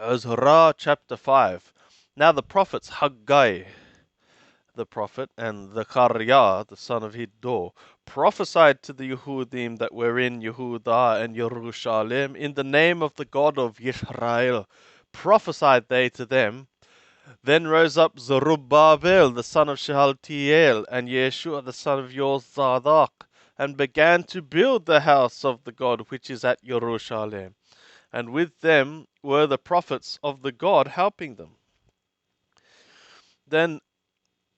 Ezra chapter 5. Now the prophets Haggai the prophet and Zechariah the son of Iddo prophesied to the Yehudim that were in Yehudah and Jerusalem in the name of the God of Israel. Prophesied they to them. Then rose up Zerubbabel the son of Shealtiel and Yeshua the son of Yozadak and began to build the house of the God which is at Jerusalem. And with them were the prophets of the God helping them. Then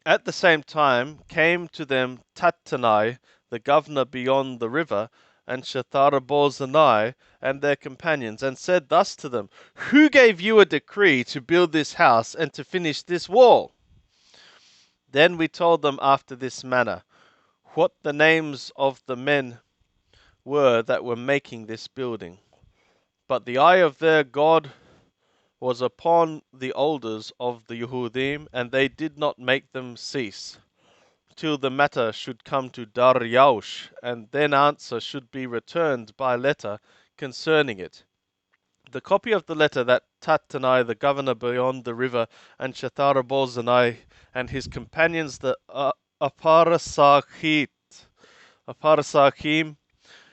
at the same time came to them Tattenai, the governor beyond the river, and Shetharboznai and their companions, and said thus to them, Who gave you a decree to build this house and to finish this wall? Then we told them after this manner, what the names of the men were that were making this building. But the eye of their God was upon the elders of the Yehudim, and they did not make them cease, till the matter should come to Dariush, and then answer should be returned by letter concerning it. The copy of the letter that Tattenai, the governor beyond the river, and Shetharboznai and his companions, the Aparasakim,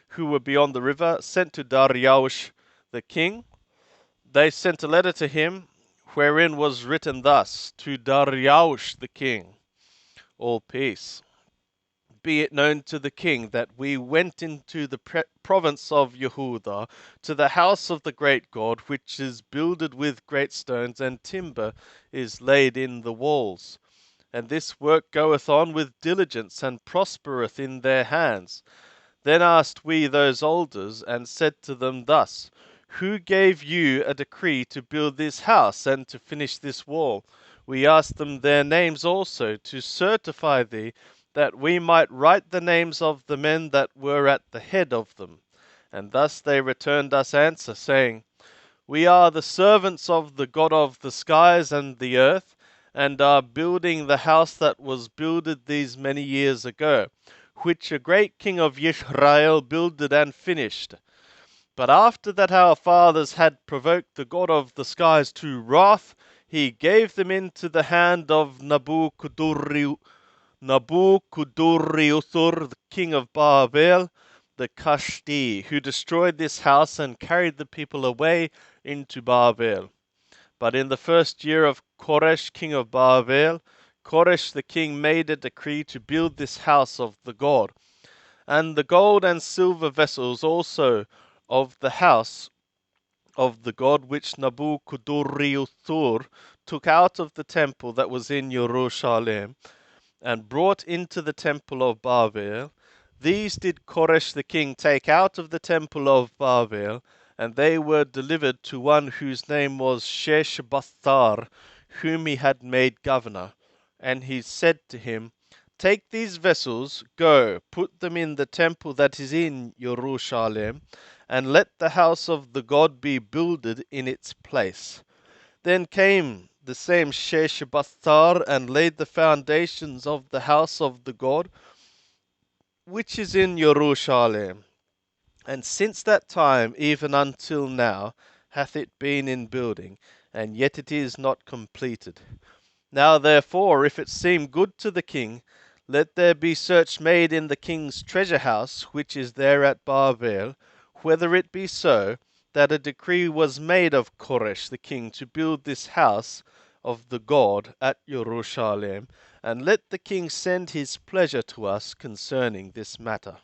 who were beyond the river, sent to Dariush the king. They sent a letter to him, wherein was written thus, To Dariush the king, all peace. Be it known to the king that we went into the province of Yehudah, to the house of the great God, which is builded with great stones, and timber is laid in the walls. And this work goeth on with diligence, and prospereth in their hands. Then asked we those elders, and said to them thus, Who gave you a decree to build this house, and to finish this wall? We asked them their names also, to certify thee, that we might write the names of the men that were at the head of them. And thus they returned us answer, saying, We are the servants of the God of the skies and the earth, and are building the house that was builded these many years ago, which a great king of Israel builded and finished. But after that our fathers had provoked the God of the skies to wrath, he gave them into the hand of Nabuchodonosor, the king of Babel, the Kashti, who destroyed this house and carried the people away into Babel. But in the first year of Koresh, king of Babel, Koresh the king made a decree to build this house of the God. And the gold and silver vessels also of the house of the God which Nabuchodonosor took out of the temple that was in Jerusalem, and brought into the temple of Babel, these did Koresh the king take out of the temple of Babel, and they were delivered to one whose name was Sheshbazzar, whom he had made governor. And he said to him, Take these vessels, go, put them in the temple that is in Jerusalem, and let the house of the God be builded in its place. Then came the same Sheshbazzar and laid the foundations of the house of the God, which is in Jerusalem. And since that time, even until now, hath it been in building, and yet it is not completed. Now therefore, if it seem good to the king, let there be search made in the king's treasure house, which is there at Babel, whether it be so, that a decree was made of Koresh the king to build this house of the God at Jerusalem, and let the king send his pleasure to us concerning this matter.